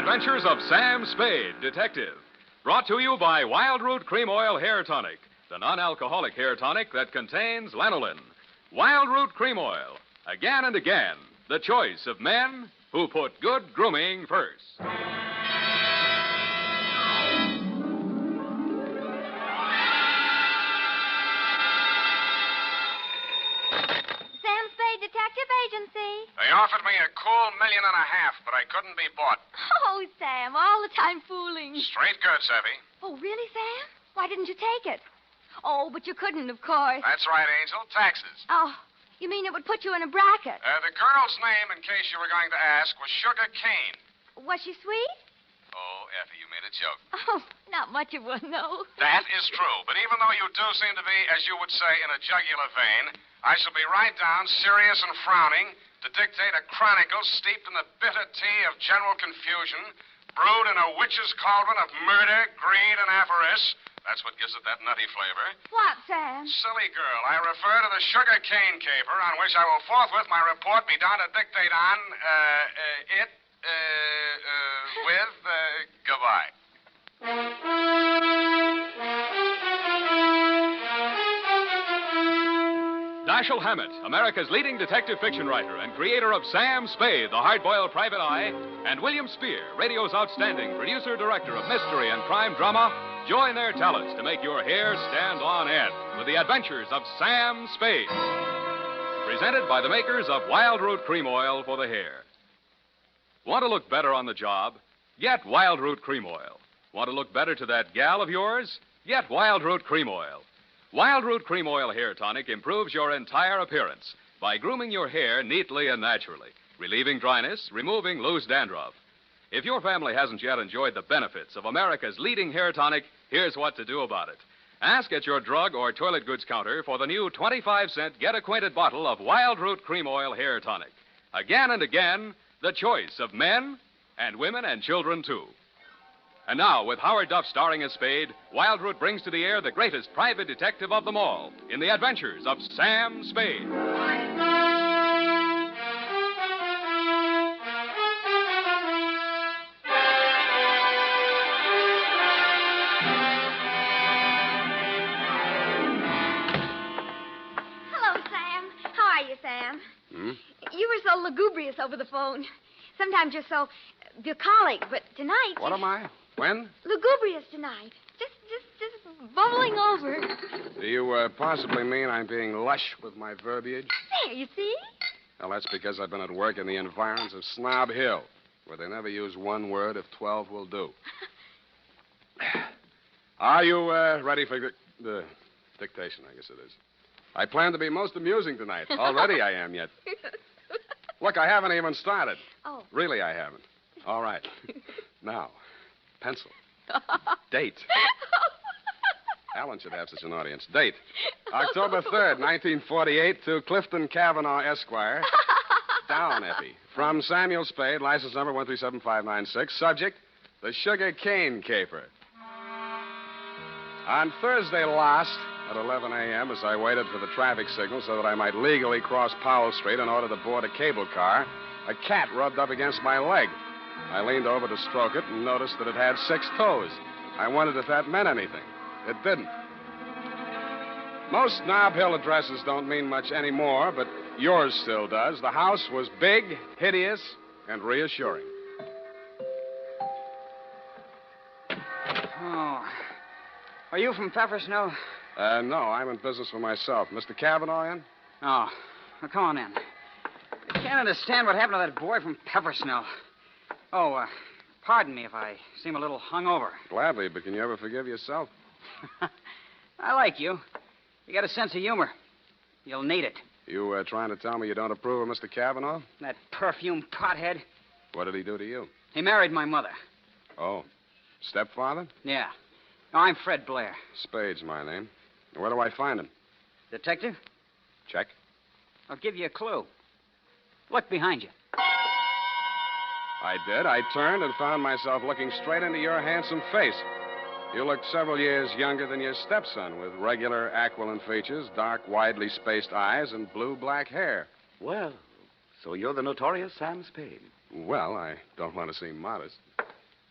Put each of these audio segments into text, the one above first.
Adventures of Sam Spade, Detective. Brought to you by Wild Root Cream Oil Hair Tonic, the non-alcoholic hair tonic that contains lanolin. Wild Root Cream Oil. Again and again, the choice of men who put good grooming first. Sam Spade Detective Agency. They offered me a cool $1.5 million, but I couldn't be bought. Oh, Sam, all the time fooling. Straight goods, Effie. Oh, really, Sam? Why didn't you take it? Oh, but you couldn't, of course. That's right, Angel. Taxes. Oh, you mean it would put you in a bracket? The girl's name, in case you were going to ask, was Sugar Kane. Was she sweet? Oh, Effie, you made a joke. Oh, not much of one, no. That is true, but even though you do seem to be, as you would say, in a jugular vein, I shall be right down, serious and frowning, to dictate a chronicle steeped in the bitter tea of general confusion, brewed in a witch's cauldron of murder, greed, and avarice. That's what gives it that nutty flavor. What, Sam? Silly girl, I refer to the Sugar Cane caper, on which I will forthwith my report be down to dictate on, goodbye. Dashiell Hammett, America's leading detective fiction writer and creator of Sam Spade, the hard-boiled private eye, and William Spear, radio's outstanding producer-director of mystery and crime drama, join their talents to make your hair stand on end with the adventures of Sam Spade. Presented by the makers of Wild Root Cream Oil for the hair. Want to look better on the job? Get Wild Root Cream Oil. Want to look better to that gal of yours? Get Wild Root Cream Oil. Wild Root Cream Oil Hair Tonic improves your entire appearance by grooming your hair neatly and naturally, relieving dryness, removing loose dandruff. If your family hasn't yet enjoyed the benefits of America's leading hair tonic, here's what to do about it. Ask at your drug or toilet goods counter for the new 25-cent get-acquainted bottle of Wild Root Cream Oil Hair Tonic. Again and again, the choice of men and women and children, too. And now, with Howard Duff starring as Spade, Wild Root brings to the air the greatest private detective of them all in the adventures of Sam Spade. Hello, Sam. How are you, Sam? You were so lugubrious over the phone. Sometimes you're so bucolic, but tonight... What am I? When? Lugubrious tonight. Just bubbling over. Do you possibly mean I'm being lush with my verbiage? There, you see? Well, that's because I've been at work in the environs of Snob Hill, where they never use one word if 12 will do. Are you ready for the dictation, I guess it is? I plan to be most amusing tonight. Already I am, yet. Look, I haven't even started. Oh. Really, I haven't. All right. Now, pencil. Date. Alan should have such an audience. Date. October 3rd, 1948, to Clifton Cavanaugh, Esquire. Down, Effie. From Samuel Spade, license number 137596. Subject, the Sugar Cane caper. On Thursday last, at 11 a.m., as I waited for the traffic signal so that I might legally cross Powell Street in order to board a cable car, a cat rubbed up against my leg. I leaned over to stroke it and noticed that it had 6 toes. I wondered if that meant anything. It didn't. Most Nob Hill addresses don't mean much anymore, but yours still does. The house was big, hideous, and reassuring. Oh. Are you from Peppersnell? No, I'm in business for myself. Mr. Cavanaugh in? Oh. Well, come on in. I can't understand what happened to that boy from Peppersnell. Oh, pardon me if I seem a little hungover. Gladly, but can you ever forgive yourself? I like you. You got a sense of humor. You'll need it. You trying to tell me you don't approve of Mr. Cavanaugh? That perfume pothead. What did he do to you? He married my mother. Oh. Stepfather? Yeah. No, I'm Fred Blair. Spade's my name. Where do I find him? Detective? Check. I'll give you a clue. Look behind you. I did. I turned and found myself looking straight into your handsome face. You looked several years younger than your stepson, with regular aquiline features, dark, widely spaced eyes, and blue-black hair. Well, so you're the notorious Sam Spade. Well, I don't want to seem modest.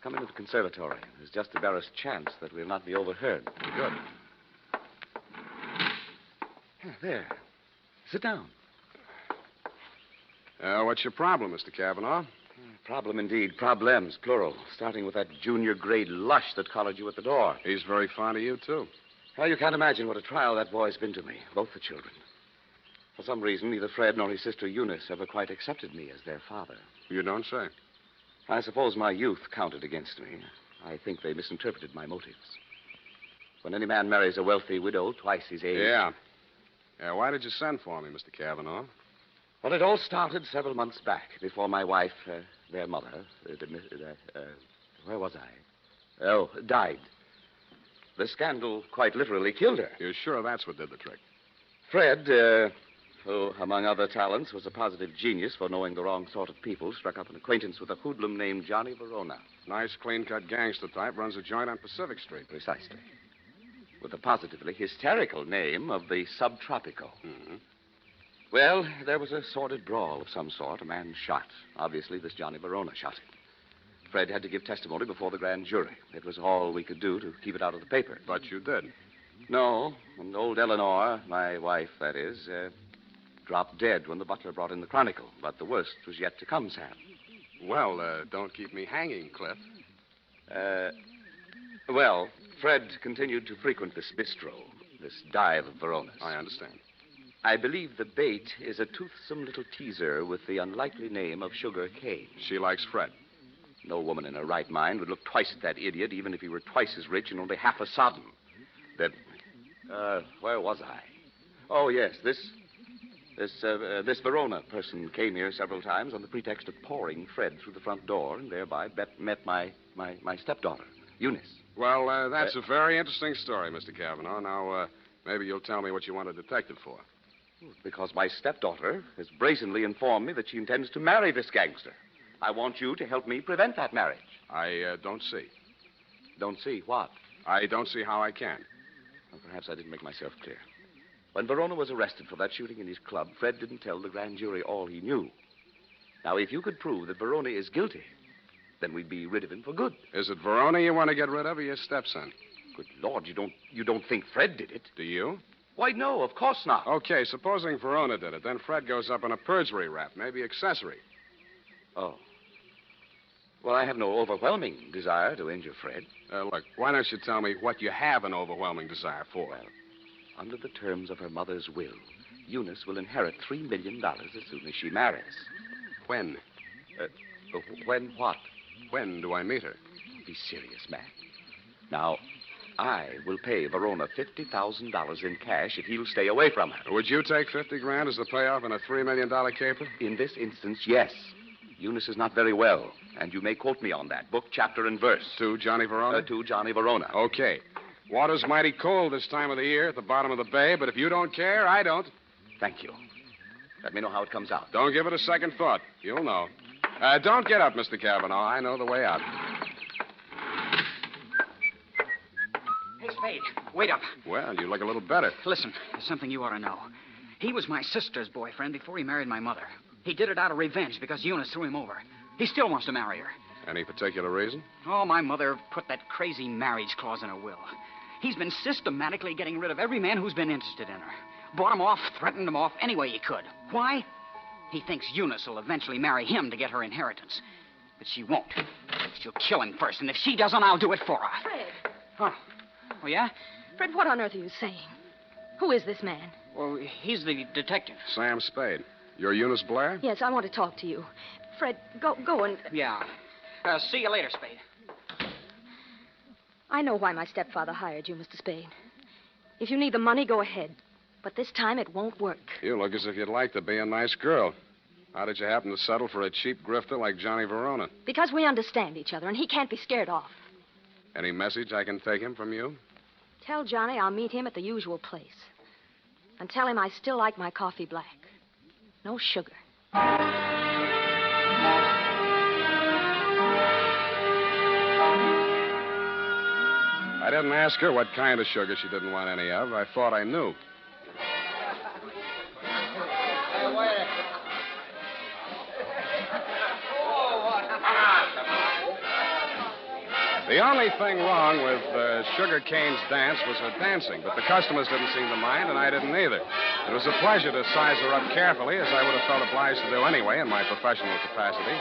Come into the conservatory. There's just the barest chance that we'll not be overheard. Good. There. Sit down. What's your problem, Mr. Cavanaugh? Problem indeed. Problems, plural. Starting with that junior grade lush that collared you at the door. He's very fond of you, too. Well, you can't imagine what a trial that boy's been to me. Both the children. For some reason, neither Fred nor his sister Eunice ever quite accepted me as their father. You don't say. I suppose my youth counted against me. I think they misinterpreted my motives. When any man marries a wealthy widow twice his age... Yeah. Why did you send for me, Mr. Cavanaugh? Well, it all started several months back, before my wife, their mother, where was I? Oh, died. The scandal quite literally killed her. You're sure that's what did the trick? Fred, who, among other talents, was a positive genius for knowing the wrong sort of people, struck up an acquaintance with a hoodlum named Johnny Verona. Nice, clean-cut gangster type, runs a joint on Pacific Street. Precisely. With the positively hysterical name of the Subtropico. Mm-hmm. Well, there was a sordid brawl of some sort. A man shot. Obviously, this Johnny Verona shot him. Fred had to give testimony before the grand jury. It was all we could do to keep it out of the paper. But you did. No, and old Eleanor, my wife, that is, dropped dead when the butler brought in the Chronicle. But the worst was yet to come, Sam. Well, don't keep me hanging, Cliff. Well, Fred continued to frequent this bistro, this dive of Verona's. I understand. I believe the bait is a toothsome little teaser with the unlikely name of Sugar Kane. She likes Fred. No woman in her right mind would look twice at that idiot, even if he were twice as rich and only half as sodden. Then, where was I? Oh, yes, this Verona person came here several times on the pretext of pouring Fred through the front door and thereby met my stepdaughter, Eunice. Well, that's a very interesting story, Mr. Cavanaugh. Now, maybe you'll tell me what you want a detective for. Because my stepdaughter has brazenly informed me that she intends to marry this gangster. I want you to help me prevent that marriage. I don't see. Don't see what? I don't see how I can. Well, perhaps I didn't make myself clear. When Verona was arrested for that shooting in his club, Fred didn't tell the grand jury all he knew. Now, if you could prove that Verona is guilty, then we'd be rid of him for good. Is it Verona you want to get rid of or your stepson? Good Lord, you don't think Fred did it? Do you? Why, no, of course not. Okay, supposing Verona did it, then Fred goes up on a perjury rap, maybe accessory. Oh. Well, I have no overwhelming desire to injure Fred. Look, why don't you tell me what you have an overwhelming desire for? Well, under the terms of her mother's will, Eunice will inherit $3 million as soon as she marries. When? When what? When do I meet her? Be serious, man. Now, I will pay Verona $50,000 in cash if he'll stay away from her. Would you take $50,000 as the payoff in a $3 million caper? In this instance, yes. Eunice is not very well, and you may quote me on that. Book, chapter, and verse. To Johnny Verona? To Johnny Verona. Okay. Water's mighty cold this time of the year at the bottom of the bay, but if you don't care, I don't. Thank you. Let me know how it comes out. Don't give it a second thought. You'll know. Don't get up, Mr. Cavanaugh. I know the way out. Hey, Spade, wait up. Well, you look a little better. Listen, there's something you ought to know. He was my sister's boyfriend before he married my mother. He did it out of revenge because Eunice threw him over. He still wants to marry her. Any particular reason? Oh, my mother put that crazy marriage clause in her will. He's been systematically getting rid of every man who's been interested in her. Bought him off, threatened him off any way he could. Why? He thinks Eunice will eventually marry him to get her inheritance. But she won't. She'll kill him first, and if she doesn't, I'll do it for her. Fred. Oh, yeah? Fred, what on earth are you saying? Who is this man? Well, he's the detective. Sam Spade. You're Eunice Blair? Yes, I want to talk to you. Fred, go and... Yeah. See you later, Spade. I know why my stepfather hired you, Mr. Spade. If you need the money, go ahead. But this time it won't work. You look as if you'd like to be a nice girl. How did you happen to settle for a cheap grifter like Johnny Verona? Because we understand each other, and he can't be scared off. Any message I can take him from you? Tell Johnny I'll meet him at the usual place. And tell him I still like my coffee black. No sugar. I didn't ask her what kind of sugar she didn't want any of. I thought I knew. Hey, wait. The only thing wrong with Sugar Kane's dance was her dancing, but the customers didn't seem to mind, and I didn't either. It was a pleasure to size her up carefully, as I would have felt obliged to do anyway in my professional capacity.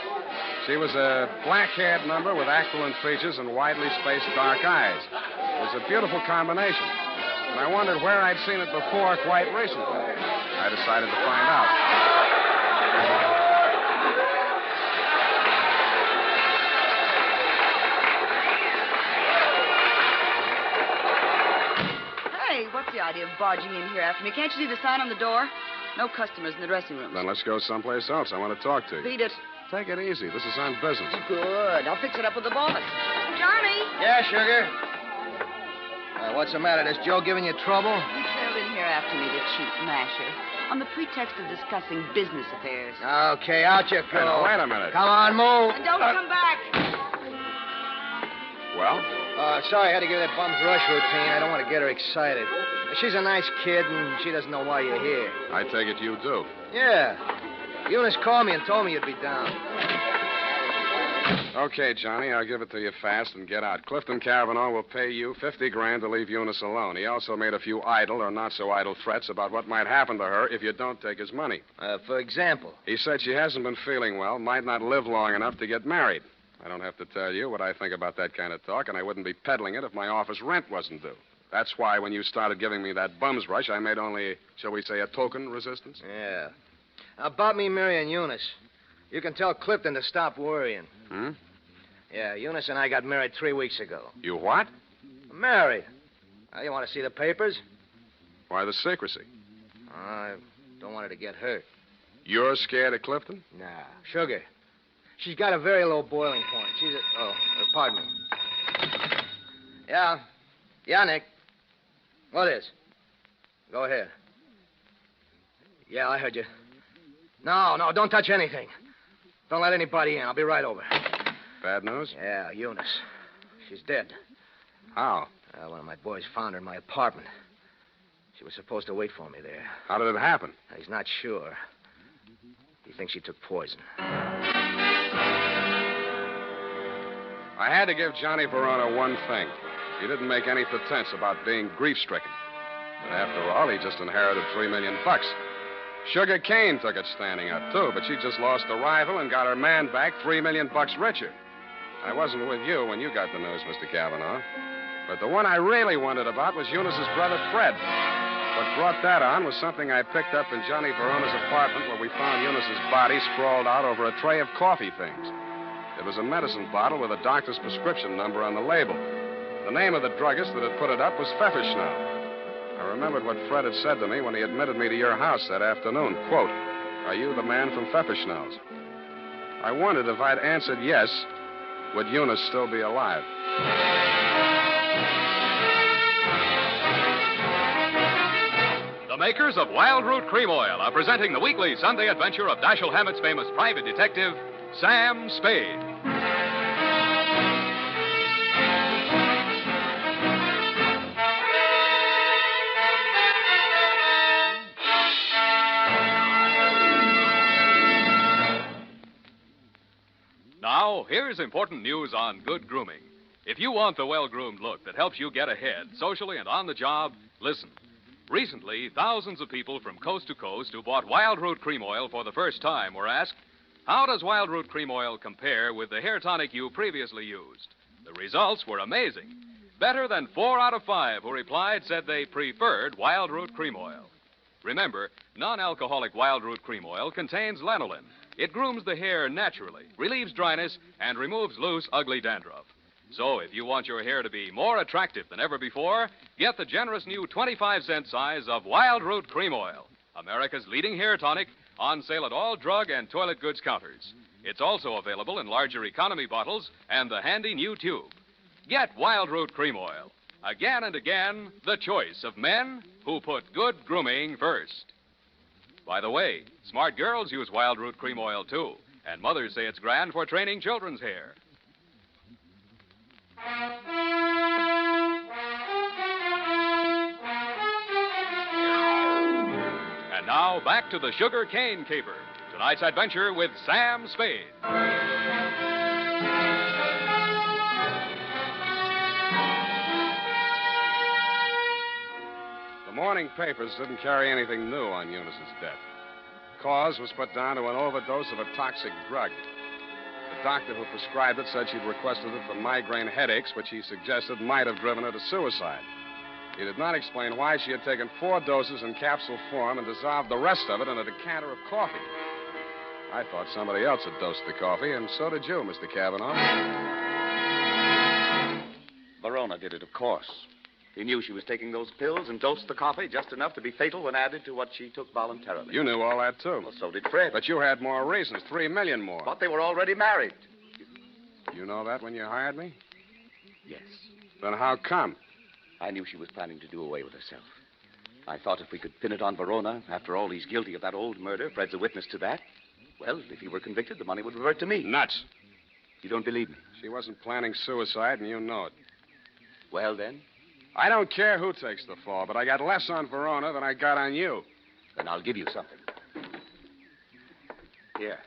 She was a black-haired number with aquiline features and widely spaced dark eyes. It was a beautiful combination, and I wondered where I'd seen it before quite recently. I decided to find out. Hey, what's the idea of barging in here after me? Can't you see the sign on the door? No customers in the dressing rooms. Then let's go someplace else. I want to talk to you. Beat it. Take it easy. This is on business. Good. I'll fix it up with the boss. Johnny. Yeah, Sugar? What's the matter? Is Joe giving you trouble? You trailed in here after me, the cheap masher, on the pretext of discussing business affairs. Okay, out you go. Hey, now, wait a minute. Come on, move. And don't come back. Well? Sorry I had to give her that bum's rush routine. I don't want to get her excited. She's a nice kid, and she doesn't know why you're here. I take it you do. Yeah. Eunice called me and told me you'd be down. Okay, Johnny, I'll give it to you fast and get out. Clifton Cavanaugh will pay you $50,000 to leave Eunice alone. He also made a few idle or not so idle threats about what might happen to her if you don't take his money. For example? He said she hasn't been feeling well, might not live long enough to get married. I don't have to tell you what I think about that kind of talk, and I wouldn't be peddling it if my office rent wasn't due. That's why when you started giving me that bum's rush, I made only, shall we say, a token resistance. Yeah. About me marrying Eunice, you can tell Clifton to stop worrying. Hmm? Yeah, Eunice and I got married 3 weeks ago. You what? Married. You want to see the papers? Why the secrecy? I don't want her to get hurt. You're scared of Clifton? Nah. Sugar. She's got a very low boiling point. She's pardon me. Yeah. Yeah, Nick. What is? Go ahead. Yeah, I heard you. No, don't touch anything. Don't let anybody in. I'll be right over. Bad news? Yeah, Eunice. She's dead. How? One of my boys found her in my apartment. She was supposed to wait for me there. How did it happen? He's not sure. He thinks she took poison. I had to give Johnny Verona one thing. He didn't make any pretense about being grief-stricken. But after all, he just inherited $3 million. Sugar Kane took it standing up, too, but she just lost a rival and got her man back $3 million richer. I wasn't with you when you got the news, Mr. Cavanaugh. But the one I really wondered about was Eunice's brother, Fred. What brought that on was something I picked up in Johnny Verona's apartment where we found Eunice's body sprawled out over a tray of coffee things. It was a medicine bottle with a doctor's prescription number on the label. The name of the druggist that had put it up was Pfefferschnell. I remembered what Fred had said to me when he admitted me to your house that afternoon. Quote, "Are you the man from Pfefferschnell's?" I wondered if I'd answered yes, would Eunice still be alive? The makers of Wild Root Cream Oil are presenting the weekly Sunday adventure of Dashiell Hammett's famous private detective, Sam Spade. Now, here's important news on good grooming. If you want the well-groomed look that helps you get ahead socially and on the job, listen. Recently, thousands of people from coast to coast who bought Wild Root Cream Oil for the first time were asked, how does Wild Root Cream Oil compare with the hair tonic you previously used? The results were amazing. Better than 4 out of 5 who replied said they preferred Wild Root Cream Oil. Remember, non-alcoholic Wild Root Cream Oil contains lanolin. It grooms the hair naturally, relieves dryness, and removes loose, ugly dandruff. So if you want your hair to be more attractive than ever before, get the generous new 25-cent size of Wild Root Cream Oil, America's leading hair tonic, on sale at all drug and toilet goods counters. It's also available in larger economy bottles and the handy new tube. Get Wild Root Cream Oil. Again and again, the choice of men who put good grooming first. By the way, smart girls use Wild Root Cream Oil, too, and mothers say it's grand for training children's hair. And now, back to the Sugar Cane Caper. Tonight's adventure with Sam Spade. The morning papers didn't carry anything new on Eunice's death. Cause was put down to an overdose of a toxic drug. The doctor who prescribed it said she'd requested it for migraine headaches, which he suggested might have driven her to suicide. He did not explain why she had taken 4 doses in capsule form and dissolved the rest of it in a decanter of coffee. I thought somebody else had dosed the coffee, and so did you, Mr. Cavanaugh. Verona did it, of course. He knew she was taking those pills and dosed the coffee just enough to be fatal when added to what she took voluntarily. You knew all that, too. Well, so did Fred. But you had more reasons, 3 million more. But they were already married. You know that when you hired me? Yes. Then how come? I knew she was planning to do away with herself. I thought if we could pin it on Verona, after all, he's guilty of that old murder. Fred's a witness to that. Well, if he were convicted, the money would revert to me. Nuts. You don't believe me? She wasn't planning suicide, and you know it. Well, then? I don't care who takes the fall, but I got less on Verona than I got on you. Then I'll give you something. Here.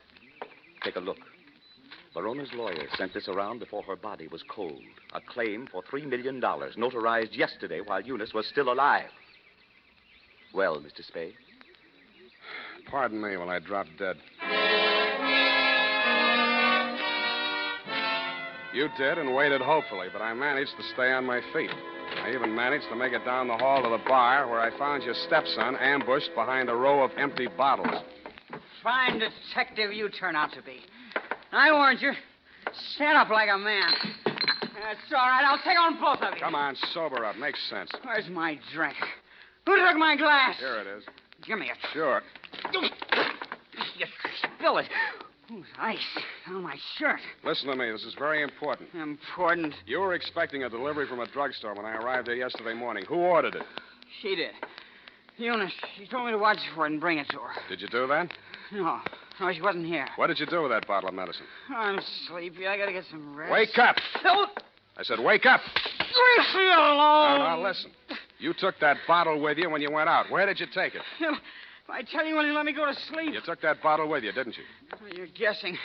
Take a look. Verona's lawyer sent this around before her body was cold. A claim for $3 million, notarized yesterday while Eunice was still alive. Well, Mr. Spade? Pardon me while I drop dead. You did and waited hopefully, but I managed to stay on my feet. I even managed to make it down the hall to the bar where I found your stepson ambushed behind a row of empty bottles. Fine detective you turn out to be. I warned you. Stand up like a man. That's all right. I'll take on both of you. Come on, sober up. Makes sense. Where's my drink? Who took my glass? Here it is. Give me it. Sure. You spill it. Who's ice on my shirt? Listen to me. This is very important. Important? You were expecting a delivery from a drugstore when I arrived there yesterday morning. Who ordered it? She did. Eunice. She told me to watch for it and bring it to her. Did you do that? No, she wasn't here. What did you do with that bottle of medicine? I'm sleepy. I gotta get some rest. Wake up! No. I said wake up! Leave me alone. Now, listen. You took that bottle with you when you went out. Where did you take it? I tell you when you let me go to sleep. You took that bottle with you, didn't you? You're guessing.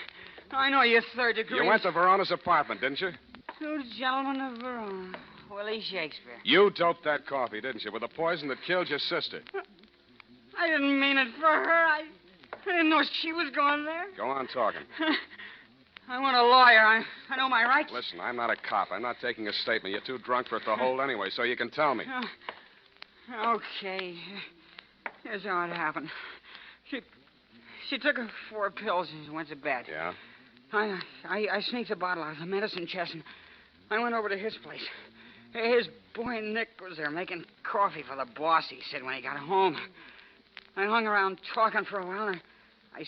I know you're third degree. You went to Verona's apartment, didn't you? 2 gentlemen of Verona. Willie Shakespeare. You doped that coffee, didn't you, with the poison that killed your sister? I didn't mean it for her. I didn't know she was going there. Go on talking. I want a lawyer. I know my rights. Listen, I'm not a cop. I'm not taking a statement. You're too drunk for it to hold anyway, so you can tell me. Okay. Here's how it happened. She took her 4 pills and went to bed. Yeah? I sneaked a bottle out of the medicine chest and I went over to his place. His boy Nick was there making coffee for the boss, he said, when he got home. I hung around talking for a while and I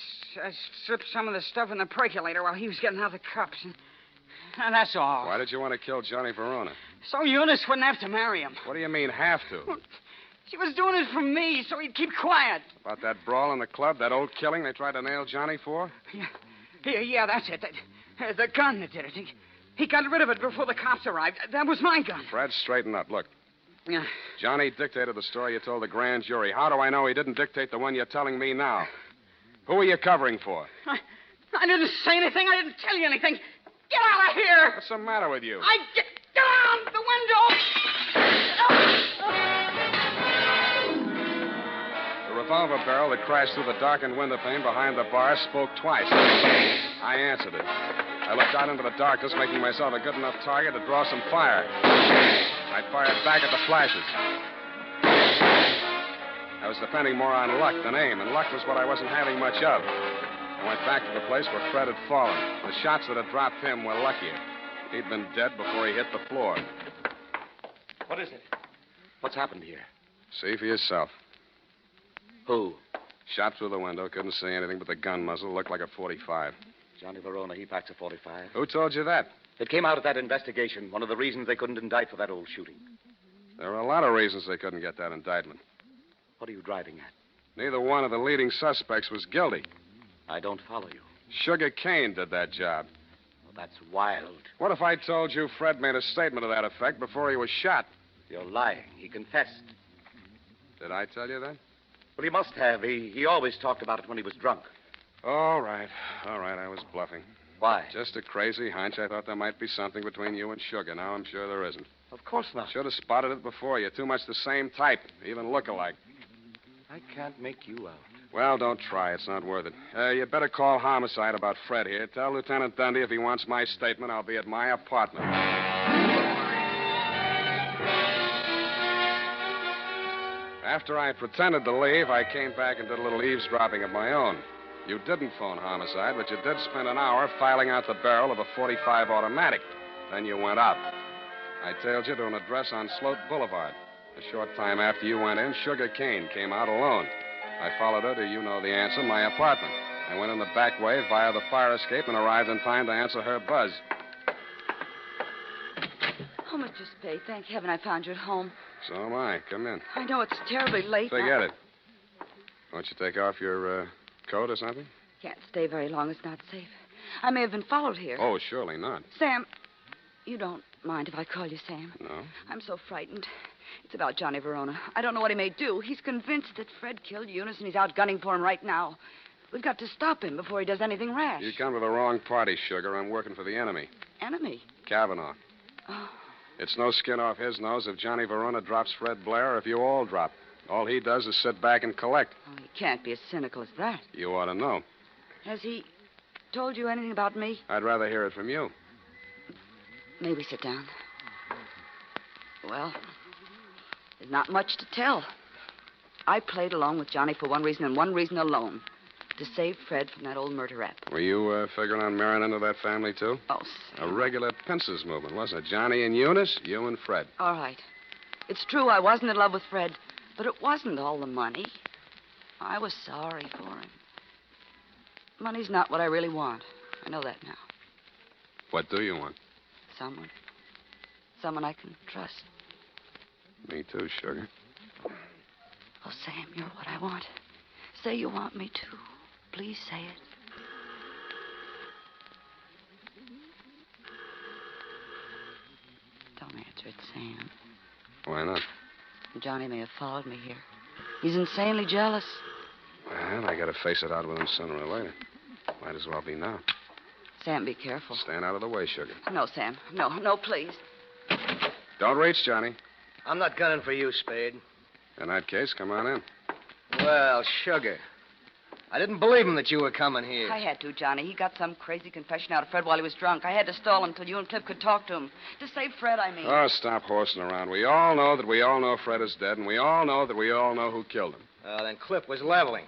slipped some of the stuff in the percolator while he was getting out the cups. And that's all. Why did you want to kill Johnny Verona? So Eunice wouldn't have to marry him. What do you mean, have to? She was doing it for me, so he'd keep quiet. About that brawl in the club, that old killing they tried to nail Johnny for? Yeah, that's it. The gun that did it. He got rid of it before the cops arrived. That was my gun. Fred, straighten up. Look. Yeah. Johnny dictated the story you told the grand jury. How do I know he didn't dictate the one you're telling me now? Who are you covering for? I didn't say anything. I didn't tell you anything. Get out of here! What's the matter with you? Get out the window! The revolver barrel that crashed through the darkened window pane behind the bar spoke twice. I answered it. I looked out into the darkness, making myself a good enough target to draw some fire. I fired back at the flashes. I was depending more on luck than aim, and luck was what I wasn't having much of. I went back to the place where Fred had fallen. The shots that had dropped him were luckier. He'd been dead before he hit the floor. What is it? What's happened here? See for yourself. Who? Shot through the window. Couldn't see anything but the gun muzzle. Looked like a .45. Johnny Verona, he packs a .45. Who told you that? It came out at that investigation. One of the reasons they couldn't indict for that old shooting. There were a lot of reasons they couldn't get that indictment. What are you driving at? Neither one of the leading suspects was guilty. I don't follow you. Sugar Kane did that job. Well, that's wild. What if I told you Fred made a statement to that effect before he was shot? You're lying. He confessed. Did I tell you that? Well, he must have. He always talked about it when he was drunk. All right. I was bluffing. Why? Just a crazy hunch. I thought there might be something between you and Sugar. Now I'm sure there isn't. Of course not. Should have spotted it before. You're too much the same type, even look alike. I can't make you out. Well, don't try. It's not worth it. You better call homicide about Fred here. Tell Lieutenant Dundee if he wants my statement, I'll be at my apartment. After I pretended to leave, I came back and did a little eavesdropping of my own. You didn't phone homicide, but you did spend an hour filing out the barrel of a .45 automatic. Then you went out. I tailed you to an address on Sloat Boulevard. A short time after you went in, Sugar Kane came out alone. I followed her to, you know the answer, my apartment. I went in the back way via the fire escape and arrived in time to answer her buzz. Oh, Mr. Spade, thank heaven I found you at home. So am I. Come in. I know it's terribly late. Forget it. Won't you take off your coat or something? Can't stay very long. It's not safe. I may have been followed here. Oh, surely not. Sam, you don't mind if I call you Sam? No? I'm so frightened. It's about Johnny Verona. I don't know what he may do. He's convinced that Fred killed Eunice, and he's out gunning for him right now. We've got to stop him before he does anything rash. You come to the wrong party, Sugar. I'm working for the enemy. Enemy? Kavanaugh. Oh. It's no skin off his nose if Johnny Verona drops Fred Blair or if you all drop. All he does is sit back and collect. Oh, he can't be as cynical as that. You ought to know. Has he told you anything about me? I'd rather hear it from you. Maybe sit down. Well, there's not much to tell. I played along with Johnny for one reason and one reason alone. To save Fred from that old murder rap. Were you figuring on marrying into that family, too? Oh, Sam. A regular pincers movement, wasn't it? Johnny and Eunice, you and Fred. All right. It's true I wasn't in love with Fred, but it wasn't all the money. I was sorry for him. Money's not what I really want. I know that now. What do you want? Someone. Someone I can trust. Me too, Sugar. Oh, Sam, you're what I want. Say you want me to. Please say it. Don't answer it, Sam. Why not? Johnny may have followed me here. He's insanely jealous. Well, I gotta face it out with him sooner or later. Might as well be now. Sam, be careful. Stand out of the way, Sugar. No, Sam. No, please. Don't reach, Johnny. I'm not gunning for you, Spade. In that case, come on in. Well, Sugar. I didn't believe him that you were coming here. I had to, Johnny. He got some crazy confession out of Fred while he was drunk. I had to stall him until you and Cliff could talk to him. To save Fred, I mean. Oh, stop horsing around. We all know that we all know Fred is dead, and we all know that we all know who killed him. Then Cliff was leveling.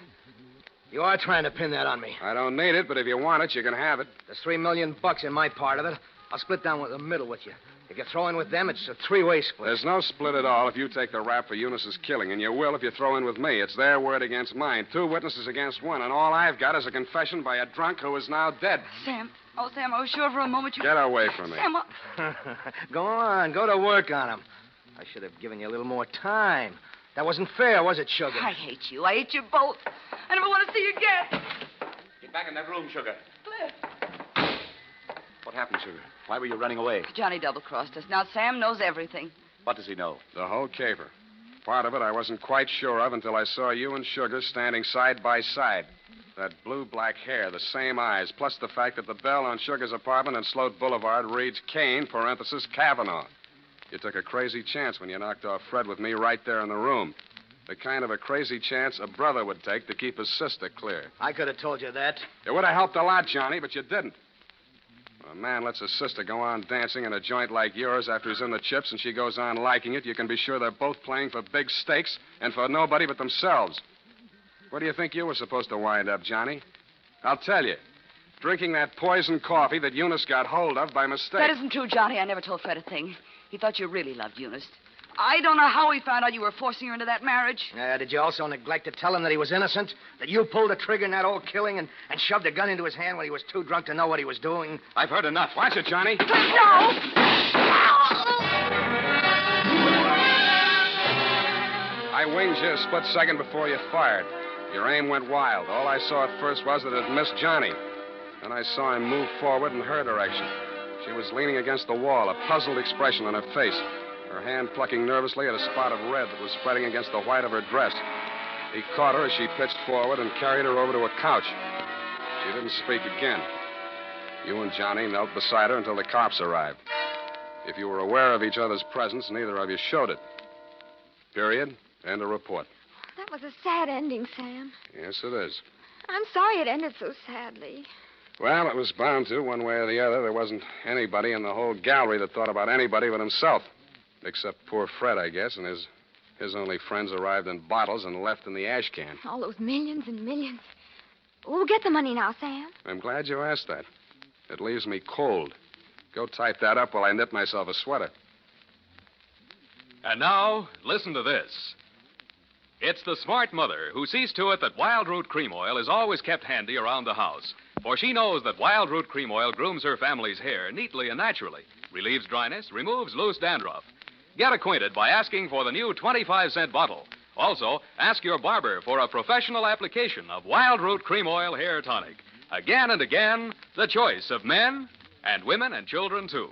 You are trying to pin that on me. I don't need it, but if you want it, you can have it. There's $3 million in my part of it. I'll split down the middle with you. If you throw in with them, it's a three-way split. There's no split at all if you take the rap for Eunice's killing, and you will if you throw in with me. It's their word against mine. 2 witnesses against 1, and all I've got is a confession by a drunk who is now dead. Sam. Oh, Sam, I was sure for a moment you... Get away from me. Sam, Go on. Go to work on him. I should have given you a little more time. That wasn't fair, was it, Sugar? I hate you. I hate you both. I never want to see you again. Get back in that room, Sugar. Cliff. What happened, Sugar? Why were you running away? Johnny double-crossed us. Now Sam knows everything. What does he know? The whole caper. Part of it I wasn't quite sure of until I saw you and Sugar standing side by side. That blue-black hair, the same eyes, plus the fact that the bell on Sugar's apartment on Sloat Boulevard reads Kane, parenthesis, Kavanaugh. You took a crazy chance when you knocked off Fred with me right there in the room. The kind of a crazy chance a brother would take to keep his sister clear. I could have told you that. It would have helped a lot, Johnny, but you didn't. When a man lets his sister go on dancing in a joint like yours after he's in the chips and she goes on liking it, you can be sure they're both playing for big stakes and for nobody but themselves. Where do you think you were supposed to wind up, Johnny? I'll tell you. Drinking that poison coffee that Eunice got hold of by mistake. That isn't true, Johnny. I never told Fred a thing. He thought you really loved Eunice. I don't know how he found out you were forcing her into that marriage. Did you also neglect to tell him that he was innocent? That you pulled the trigger in that old killing and shoved a gun into his hand when he was too drunk to know what he was doing? I've heard enough. Watch it, Johnny. No! I winged you a split second before you fired. Your aim went wild. All I saw at first was that it missed Johnny. Then I saw him move forward in her direction. She was leaning against the wall, a puzzled expression on her face, her hand plucking nervously at a spot of red that was spreading against the white of her dress. He caught her as she pitched forward and carried her over to a couch. She didn't speak again. You and Johnny knelt beside her until the cops arrived. If you were aware of each other's presence, neither of you showed it. Period. End of report. That was a sad ending, Sam. Yes, it is. I'm sorry it ended so sadly. Well, it was bound to, one way or the other. There wasn't anybody in the whole gallery that thought about anybody but himself. Except poor Fred, I guess, and his only friends arrived in bottles and left in the ash can. All those millions and millions. We'll get the money now, Sam. I'm glad you asked that. It leaves me cold. Go type that up while I knit myself a sweater. And now, listen to this. It's the smart mother who sees to it that Wild Root Cream Oil is always kept handy around the house. For she knows that Wild Root Cream Oil grooms her family's hair neatly and naturally, relieves dryness, removes loose dandruff. Get acquainted by asking for the new 25-cent bottle. Also, ask your barber for a professional application of Wild Root Cream Oil Hair Tonic. Again and again, the choice of men and women and children, too.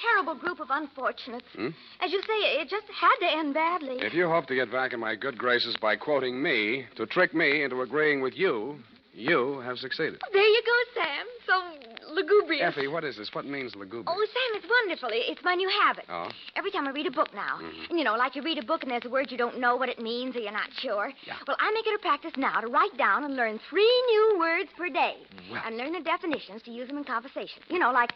Terrible group of unfortunates. As you say, it just had to end badly. If you hope to get back in my good graces by quoting me, to trick me into agreeing with you, you have succeeded. There you go, Sam. So lugubrious. Effie, what is this? What means lugubrious? Oh, Sam, it's wonderful. It's my new habit. Oh? Every time I read a book now, and like you read a book and there's a word you don't know what it means or you're not sure. Yeah. Well, I make it a practice now to write down and learn 3 new words per day. Well. And learn the definitions to use them in conversation. Like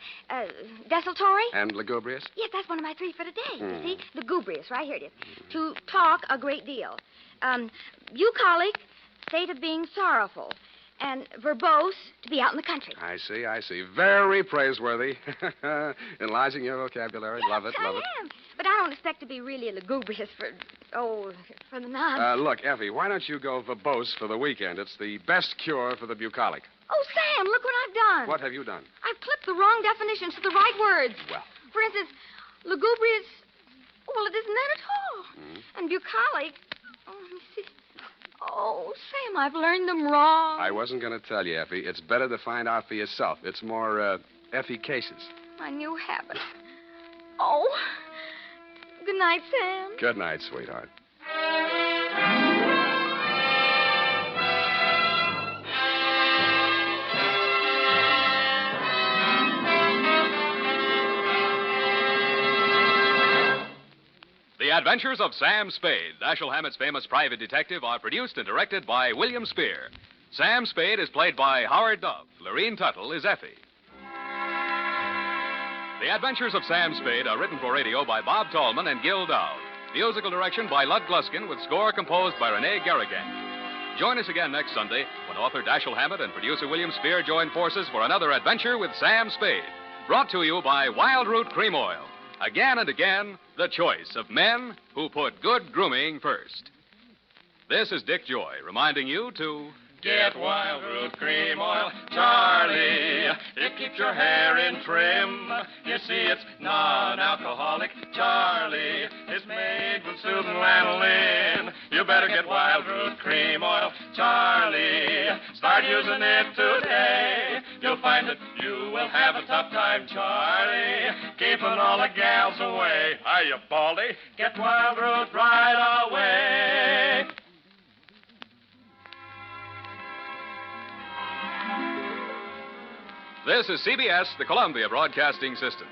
desultory. And lugubrious? Yes, that's one of my 3 for today. You see? Lugubrious, right here it is. To talk a great deal. Bucolic, state of being sorrowful. And verbose, to be out in the country. I see. Very praiseworthy. Enlarging your vocabulary. Yes, Love it. I am. But I don't expect to be really lugubrious for the nonsense. Look, Effie, why don't you go verbose for the weekend? It's the best cure for the bucolic. Oh, Sam, look what I've done. What have you done? I've clipped the wrong definitions to the right words. Well. For instance, lugubrious, well, it isn't that at all. And bucolic, let me see. Oh, Sam, I've learned them wrong. I wasn't going to tell you, Effie. It's better to find out for yourself. It's more, efficacious. My new habit. Oh. Good night, Sam. Good night, sweetheart. The Adventures of Sam Spade, Dashiell Hammett's famous private detective, are produced and directed by William Spear. Sam Spade is played by Howard Dove. Lorene Tuttle is Effie. The Adventures of Sam Spade are written for radio by Bob Tallman and Gil Dowd. Musical direction by Lud Gluskin with score composed by Renee Garrigan. Join us again next Sunday when author Dashiell Hammett and producer William Spear join forces for another adventure with Sam Spade. Brought to you by Wild Root Cream Oil. Again and again, the choice of men who put good grooming first. This is Dick Joy reminding you to get Wild Root Cream Oil, Charlie. It keeps your hair in trim. You see, it's non-alcoholic, Charlie. It's made with soothing lanolin. You better get Wild Root Cream Oil, Charlie. Start using it today. You'll find that you will have a tough time, Charlie, keeping all the gals away. Hiya, Baldy. Get Wild Root right away. This is CBS, the Columbia Broadcasting System.